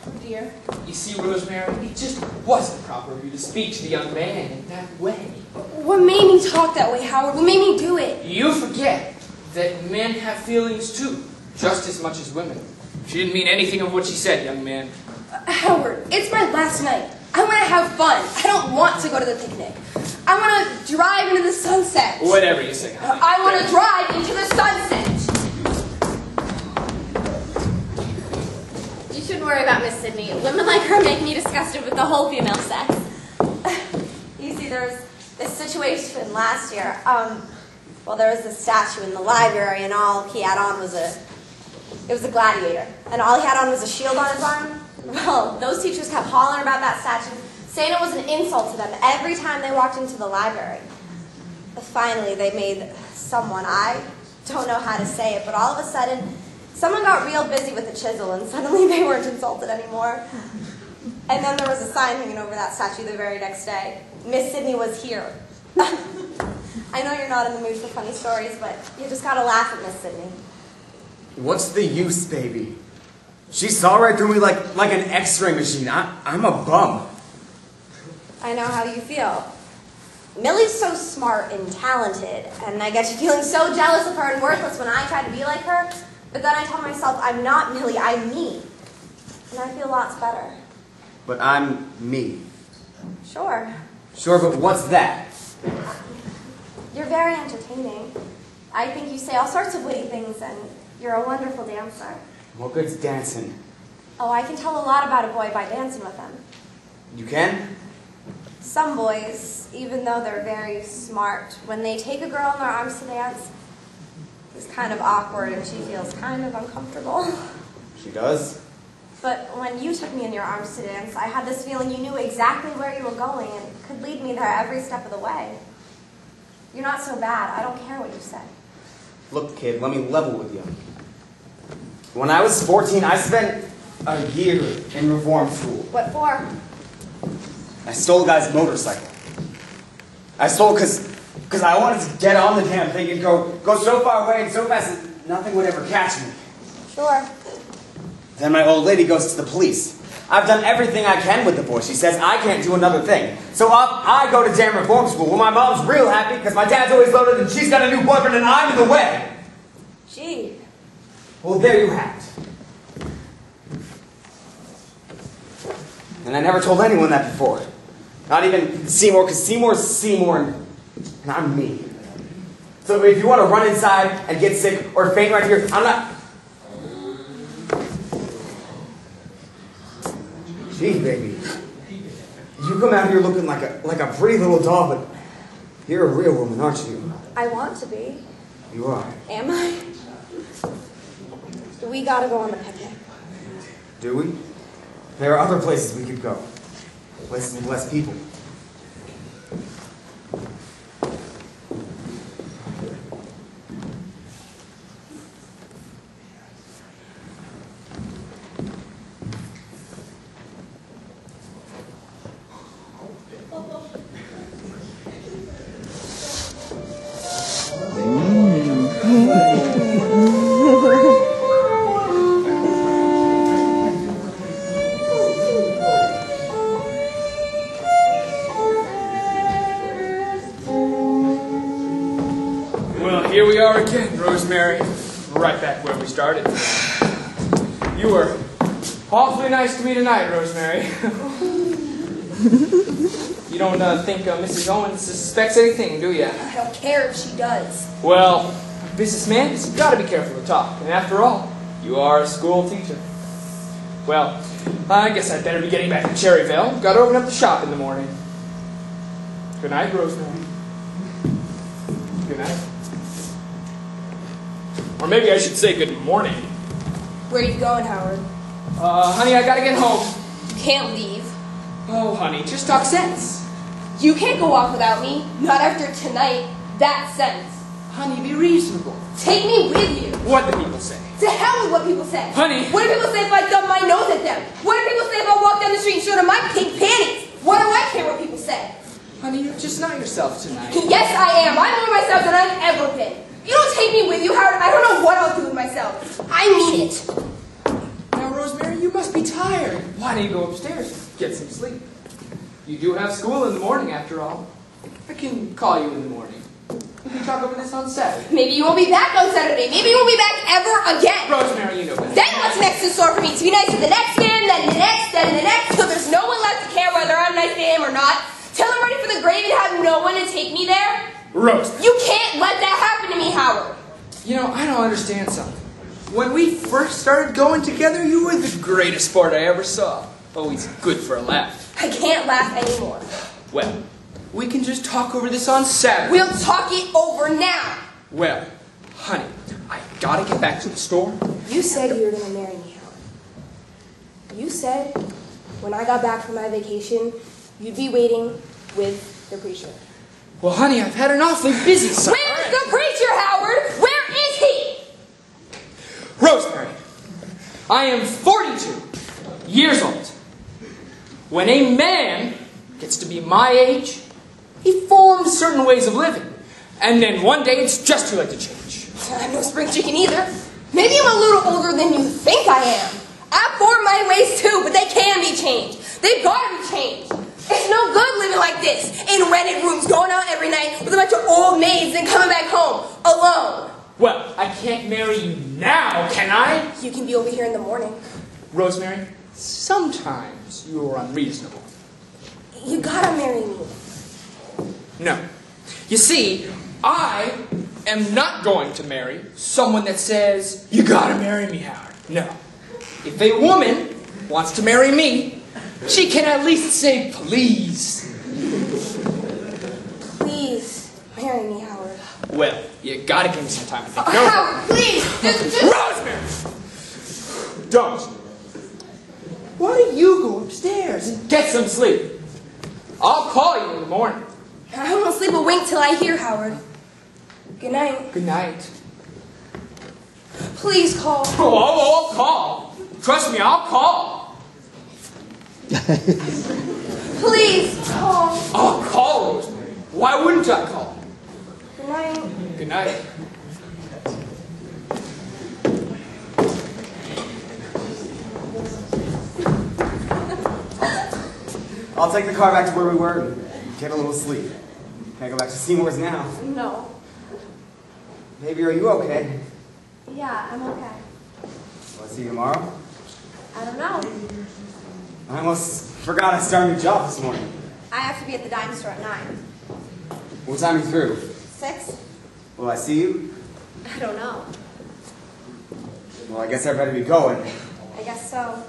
Oh dear. You see, Rosemary, it just wasn't proper of you to speak to the young man in that way. What made me talk that way, Howard? What made me do it? You forget that men have feelings too, just as much as women. She didn't mean anything of what she said, young man. Howard, it's my last night. I want to have fun. I don't want to go to the picnic. I want to drive into the sunset. Whatever you say, honey. I want to drive into the sunset. You shouldn't worry about Miss Sydney. Women like her make me disgusted with the whole female sex. You see, there was this situation last year. Well, there was this statue in the library, and all he had on was a gladiator. And all he had on was a shield on his arm. Well, those teachers kept hollering about that statue, saying it was an insult to them every time they walked into the library. Finally, they made someone, I don't know how to say it, but all of a sudden, someone got real busy with a chisel, and suddenly they weren't insulted anymore. And then there was a sign hanging over that statue the very next day. Miss Sydney was here. I know you're not in the mood for funny stories, but you just gotta laugh at Miss Sydney. What's the use, baby? She saw right through me like an X-ray machine. I'm a bum. I know how you feel. Millie's so smart and talented, and I get you feeling so jealous of her and worthless when I try to be like her, but then I tell myself I'm not Millie, I'm me. And I feel lots better. But I'm me. Sure. Sure, but what's that? You're very entertaining. I think you say all sorts of witty things, and you're a wonderful dancer. What good's dancing? Oh, I can tell a lot about a boy by dancing with him. You can? Some boys, even though they're very smart, when they take a girl in their arms to dance, it's kind of awkward and she feels kind of uncomfortable. She does? But when you took me in your arms to dance, I had this feeling you knew exactly where you were going and could lead me there every step of the way. You're not so bad. I don't care what you say. Look, kid, let me level with you. When I was 14, I spent a year in reform school. What for? I stole a guy's motorcycle. I stole because I wanted to get on the damn thing and go so far away and so fast that nothing would ever catch me. Sure. Then my old lady goes to the police. I've done everything I can with the boy. She says I can't do another thing. So I go to damn reform school. Well, my mom's real happy because my dad's always loaded and she's got a new boyfriend and I'm in the way. Gee. Well, there you have it. And I never told anyone that before. Not even Seymour, because Seymour's Seymour and I'm me. So if you want to run inside and get sick or faint right here, I'm not... Gee, baby. You come out here looking like a pretty little doll, but you're a real woman, aren't you? I want to be. You are. Am I? We gotta go on the picnic. Do we? There are other places we could go. Places with less people. Here we are again, Rosemary. Right back where we started. You were awfully nice to me tonight, Rosemary. You don't think Mrs. Owens suspects anything, do you? I don't care if she does. Well, businessman, you've got to be careful to talk. And after all, you are a school teacher. Well, I guess I'd better be getting back to Cherryville. Got to open up the shop in the morning. Good night, Rosemary. Good night. Or maybe I should say good morning. Where are you going, Howard? Honey, I gotta get home. You can't leave. Oh, honey, just talk sense. You can't go off without me. Not after tonight. That's sense. Honey, be reasonable. Take me with you. What do people say? To hell with what people say. Honey. What do people say if I dump my nose at them? What do people say if I walk down the street and show them my pink panties? What do I care what people say? Honey, you're just not yourself tonight. Yes, I am. I'm more myself than I've ever been. You don't take me with you, Howard. I don't know what I'll do with myself. I mean it. Now, Rosemary, you must be tired. Why don't you go upstairs and get some sleep? You do have school in the morning, after all. I can call you in the morning. We can talk over this on Saturday. Maybe you won't be back on Saturday. Maybe you won't be back ever again. Rosemary, you know better. Then what's next in store for me? To be nice to the next man, then the next, then the next, till there's no one left to care whether I'm nice to him or not. Till I'm ready for the grave and have no one to take me there. Rose. You can't let that happen to me, Howard. You know, I don't understand something. When we first started going together, you were the greatest sport I ever saw. Always good for a laugh. I can't laugh anymore. Well, we can just talk over this on Saturday. We'll talk it over now. Well, honey, I gotta get back to the store. You said you were going to marry me, Howard. You said when I got back from my vacation, you'd be waiting with the preacher. Well, honey, I've had an awfully busy summer. Where's the preacher, Howard? Where is he? Rosemary, I am 42 years old. When a man gets to be my age, he forms certain ways of living. And then one day it's just too late to change. I'm no spring chicken either. Maybe I'm a little older than you think I am. I form my ways too, but they can be changed. They've got to be changed. It's no good living like this, in rented rooms, going out every night with a bunch of old maids and coming back home, alone. Well, I can't marry you now, can I? You can be over here in the morning. Rosemary, sometimes you are unreasonable. You gotta marry me. No. You see, I am not going to marry someone that says, you gotta marry me, Howard. No. If a woman wants to marry me, she can at least say, please. Please, marry me, Howard. Well, you gotta give me some time to think. Howard, please! Just... Rosemary! Don't. Why don't you go upstairs and get some sleep? I'll call you in the morning. I won't sleep a wink till I hear, Howard. Good night. Good night. Please call. Oh, I'll call. Trust me, I'll call. Please call. I'll call, Rosemary. Why wouldn't I call? Good night. Good night. I'll take the car back to where we were and get a little sleep. Can I go back to Seymour's now? No. Baby, are you okay? Yeah, I'm okay. Will I see you tomorrow? I don't know. I almost forgot I started a new job this morning. I have to be at the dime store at 9. What time are you through? 6? Will I see you? I don't know. Well, I guess I better be going. I guess so.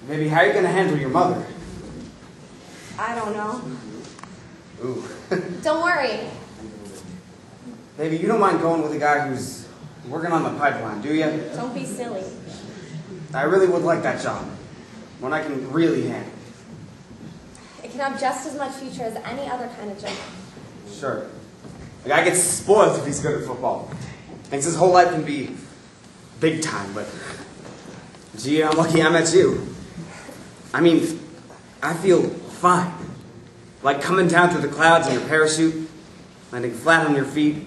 Baby, how are you going to handle your mother? I don't know. Ooh. Don't worry. Baby, you don't mind going with a guy who's working on the pipeline, do you? Don't be silly. I really would like that job. One I can really handle. It can have just as much future as any other kind of job. Sure. A guy gets spoiled if he's good at football. Thinks his whole life can be big time, but gee, I'm lucky I met you. I mean, I feel fine. Like coming down through the clouds in your parachute, landing flat on your feet.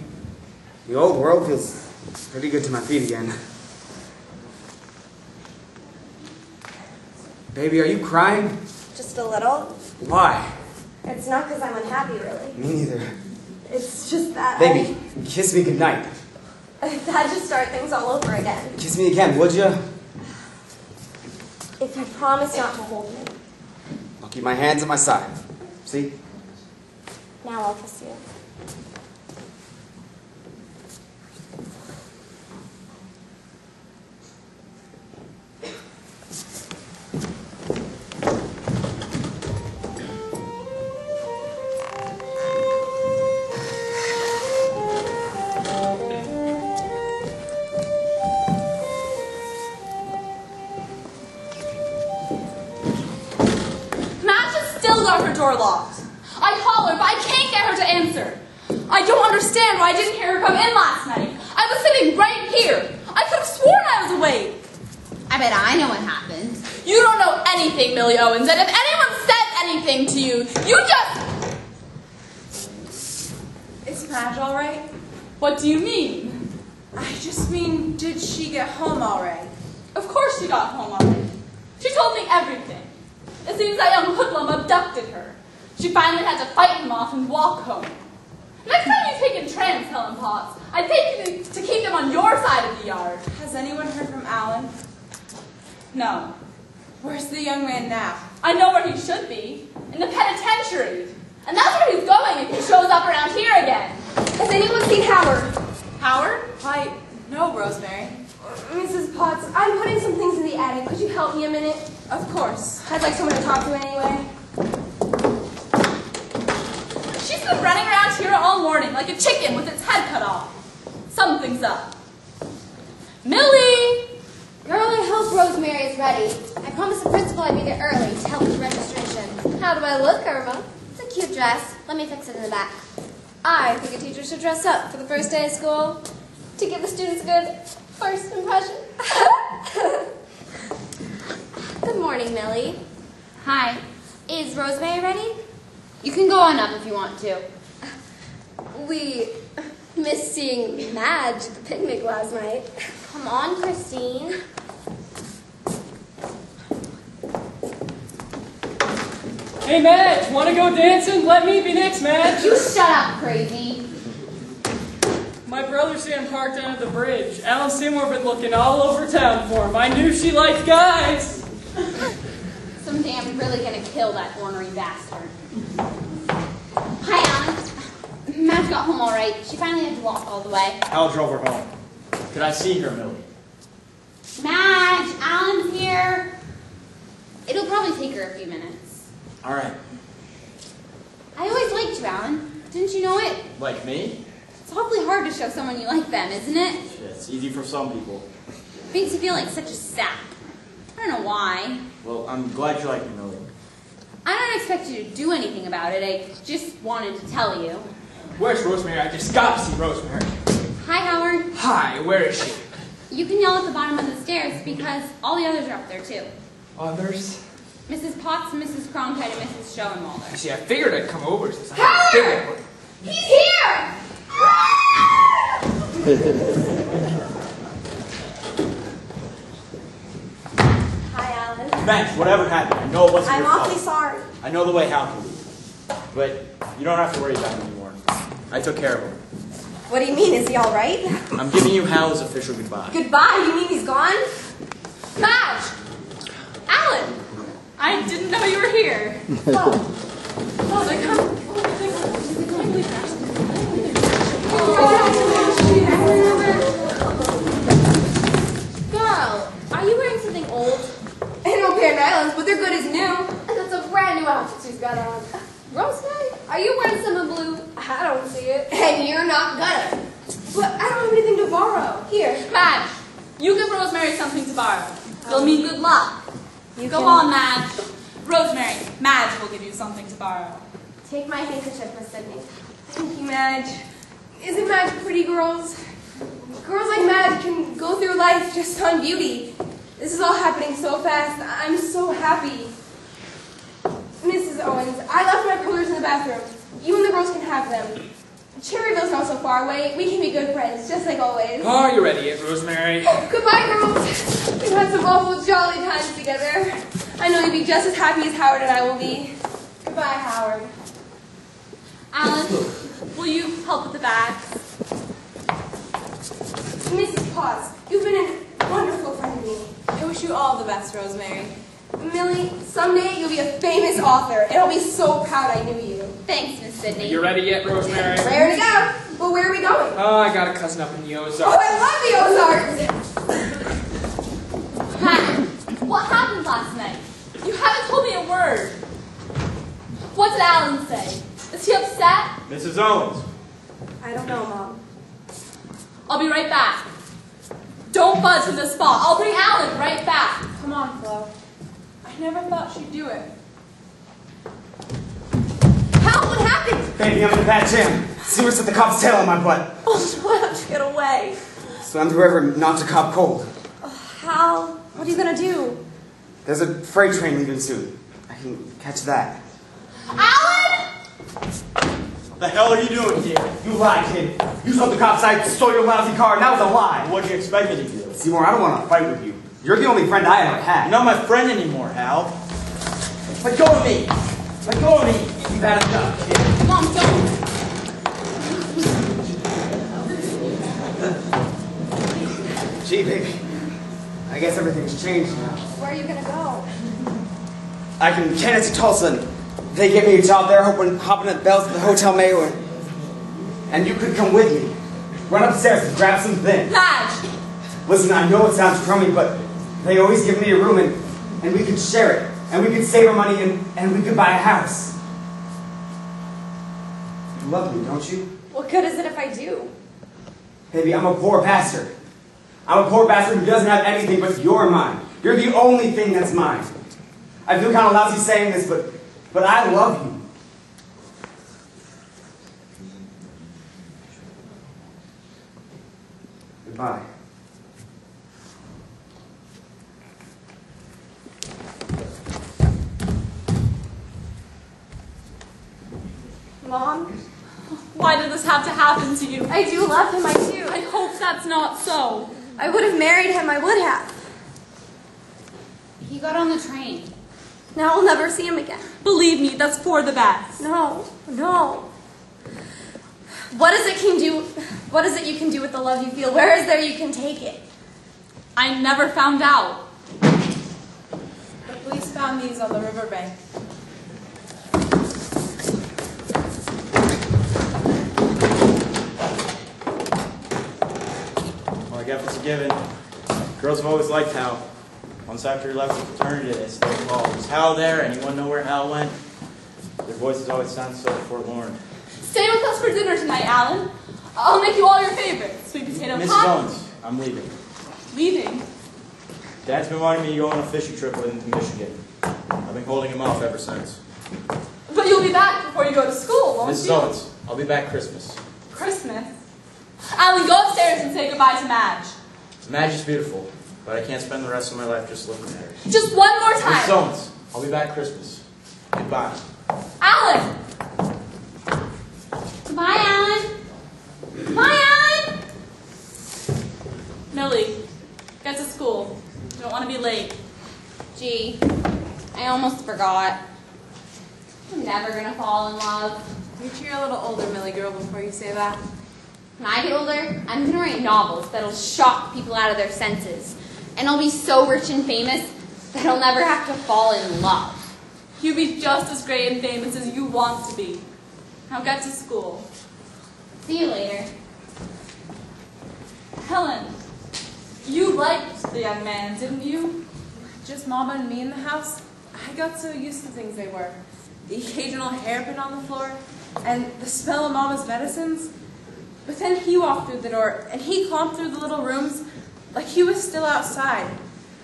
The old world feels pretty good to my feet again. Baby, are you crying? Just a little. Why? It's not because I'm unhappy, really. Me neither. It's just that Baby, kiss me goodnight. I'd just start things all over again. Kiss me again, would you? If you promise not to hold me. I'll keep my hands at my side. See? Now I'll kiss you. Door locked. I hollered, but I can't get her to answer. I don't understand why I didn't hear her come in last night. I was sitting right here. I could have sworn I was awake. I bet I know what happened. You don't know anything, Millie Owens, and if anyone said anything to you, you just... Is Madge all right? What do you mean? I just mean, did she get home all right? Of course she got home all right. She told me everything. It seems that young hoodlum abducted her. She finally had to fight him off and walk home. Next time you take in trans, Helen Potts, I'd take you to keep them on your side of the yard. Has anyone heard from Alan? No. Where's the young man now? I know where he should be. In the penitentiary. And that's where he's going if he shows up around here again. Has anyone seen Howard? Howard? Why, no, Rosemary. Mrs. Potts, I'm putting some things in the attic. Could you help me a minute? Of course. I'd like someone to talk to anyway. She's been running around here all morning like a chicken with its head cut off. Something's up. Millie! Girl, I hope Rosemary is ready. I promised the principal I'd be there early to help with registration. How do I look, Irma? It's a cute dress. Let me fix it in the back. I think a teacher should dress up for the first day of school to give the students a good first impression. Good morning, Millie. Hi. Is Rosemary ready? You can go on up if you want to. We missed seeing Madge at the picnic last night. Come on, Christine. Hey, Madge, want to go dancing? Let me be next, Madge. You shut up, crazy. My brother's seeing him parked down at the bridge. Alan Seymour been looking all over town for him. I knew she liked guys. Someday I'm really gonna kill that ornery bastard. Hi, Alan. Madge got home all right. She finally had to walk all the way. Al drove her home. Could I see her, Millie? Madge, Alan's here. It'll probably take her a few minutes. All right. I always liked you, Alan. Didn't you know it? Like me? It's awfully hard to show someone you like them, isn't it? Yeah, it's easy for some people. Makes you feel like such a sap. I don't know why. Well, I'm glad you like me, Millie. I don't expect you to do anything about it. I just wanted to tell you. Where's Rosemary? I just got to see Rosemary. Hi, Howard. Hi, where is she? You can yell at the bottom of the stairs because all the others are up there too. Others? Mrs. Potts, Mrs. Cronkite, and Mrs. Schoenwalder. See, I figured I'd come over since I Howard! He's here! Hi, Alan. Madge, whatever happened, I know it wasn't I'm your fault. awfully sorry. I know the way Hal can be. But you don't have to worry about it anymore. I took care of him. What do you mean? Is he all right? I'm giving you Hal's official goodbye. Goodbye? You mean he's gone? Madge! Alan! I didn't know you were here. Oh, they come. Girl, are you wearing something old? Ain't no pair of nylons, but they're good as new. That's a brand new outfit she's got on. Rosemary, are you wearing some in blue? I don't see it. And you're not gonna. But I don't have anything to borrow. Here. Madge, you give Rosemary something to borrow. It'll mean good luck. Go on, Madge. Rosemary, Madge will give you something to borrow. Take my handkerchief, Miss Sydney. Thank you, Madge. Isn't Madge pretty, girls? Girls like Madge can go through life just on beauty. This is all happening so fast. I'm so happy. Mrs. Owens, I left my curlers in the bathroom. You and the girls can have them. Cherryville's not so far away. We can be good friends, just like always. Are you ready yet, Rosemary? Goodbye, girls. We've had some awful jolly times together. I know you'll be just as happy as Howard and I will be. Goodbye, Howard. Alan, will you help with the bags? Mrs. Potts, you've been a wonderful friend to me. I wish you all the best, Rosemary. Millie, someday you'll be a famous author, and I'll be so proud I knew you. Thanks, Miss Sydney. You ready yet, Rosemary? Ready to go. But where are we going? Oh, I got a cousin up in the Oh, Ozarks. I love the Ozarks. Madge, what happened last night? You haven't told me a word. What did Alan say? Is he upset? Mrs. Owens. I don't know, Mom. I'll be right back. Don't budge from this spot. I'll bring Alan right back. Come on, Flo. I never thought she'd do it. Hal, what happened? Baby, I'm in a bad jam. Sewers with the cop's tail on my butt. Oh, why don't you get away? Swam the river and knocked a cop cold. Hal, what are you going to do? There's a freight train leaving soon. I can catch that. Alan! What the hell are you doing here? You lied, kid. You told the cops I stole your lousy car, and that was a lie. What'd you expect me to do? Seymour, I don't want to fight with you. You're the only friend I ever had. You're not my friend anymore, Hal. Let go of me! Let go of me! You've had enough, kid. Mom, don't. Gee, baby. I guess everything's changed now. Where are you going to go? I can cannon to Tulsa, and they give me a job there, hopping at bells at the Hotel Mayo, and you could come with me. Run upstairs and grab some things. Madge! Listen, I know it sounds crummy, but they always give me a room, and we could share it, and we could save our money, and we could buy a house. You love me, don't you? What good is it if I do? Baby, I'm a poor bastard. I'm a poor bastard who doesn't have anything but you're mine. You're the only thing that's mine. I feel kind of lousy saying this, but I love you. Goodbye. Mom, Why did this have to happen to you? I do love him, I do. I hope that's not so. I would have married him, I would have. He got on the train. Now I'll never see him again. Believe me, that's for the best. No, no. What is it you can do with the love you feel? Where is there you can take it? I never found out. The police found these on the riverbank. Well, I guess it's a given. Girls have always liked Hal. Once after he left the fraternity, they still called. Was Hal there? Anyone know where Hal went? Their voices always sound so forlorn. Stay with us for dinner tonight, Alan. I'll make you all your favorites. Sweet potato Mrs. pie. Owens, I'm leaving. Leaving? Dad's been wanting me to go on a fishing trip with him to Michigan. I've been holding him off ever since. But you'll be back before you go to school, won't Mrs. you? Owens, I'll be back Christmas. Christmas? Alan, go upstairs and say goodbye to Madge. Madge is beautiful, but I can't spend the rest of my life just looking at her. Just one more time. Mrs. Owens, I'll be back Christmas. Goodbye. Alan! Goodbye, Alan. Goodbye, Alan! Millie, get to school. You don't want to be late. Gee, I almost forgot. I'm never gonna fall in love. You're a little older, Millie girl, before you say that. When I get older, I'm going to write novels that'll shock people out of their senses. And I'll be so rich and famous that I'll never have to fall in love. You'll be just as great and famous as you want to be. Now get to school. See you later. Helen, you liked the young man, didn't you? Just Mama and me in the house? I got so used to things they were. The occasional hairpin on the floor, and the smell of Mama's medicines. But then he walked through the door, and he clomped through the little rooms like he was still outside.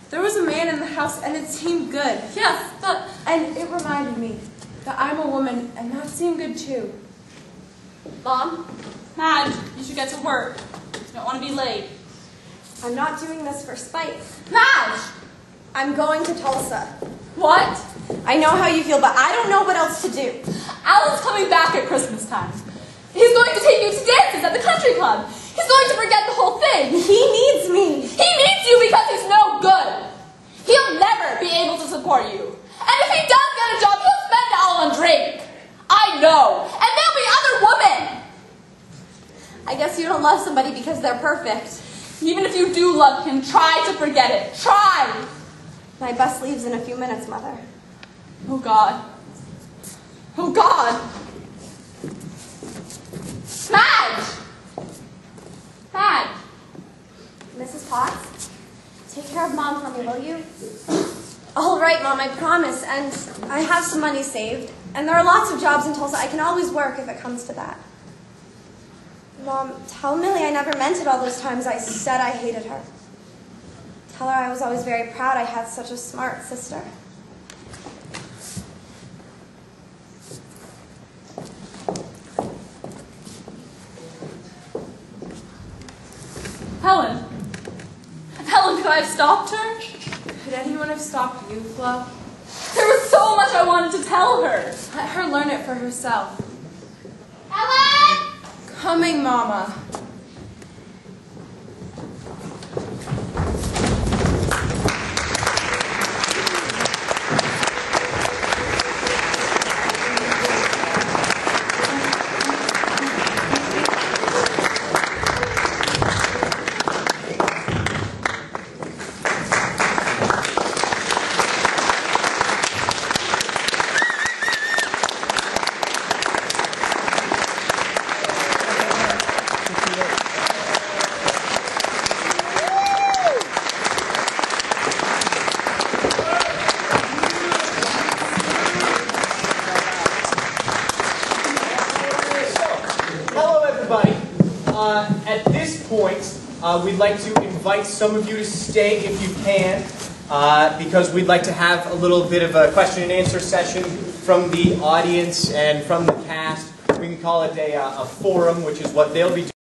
There was a man in the house, and it seemed good. Yes, but... And it reminded me that I'm a woman, and that seemed good too. Mom, Madge, you should get to work. You don't want to be late. I'm not doing this for spite. Madge! I'm going to Tulsa. What? I know how you feel, but I don't know what else to do. Alan's coming back at Christmas time. He's going to take you to dances at the country club. He's going to forget the whole thing. He needs me. He needs you because he's no good. He'll never be able to support you. And if he does get a job, he'll spend it all on drink. I know. And there'll be other women. I guess you don't love somebody because they're perfect. Even if you do love him, try to forget it. Try. My bus leaves in a few minutes, Mother. Oh, God. Oh, God. Madge! Madge! Mrs. Potts, take care of Mom for me, will you? All right, Mom, I promise. And I have some money saved. And there are lots of jobs in Tulsa. I can always work if it comes to that. Mom, tell Millie I never meant it all those times I said I hated her. Tell her I was always very proud I had such a smart sister. Helen. Helen, could I have stopped her? Could anyone have stopped you, Flo? There was so much I wanted to tell her. Let her learn it for herself. Ellen! Coming, Mama. At this point, we'd like to invite some of you to stay if you can, because we'd like to have a little bit of a question and answer session from the audience and from the cast. We can call it a forum, which is what they'll be doing.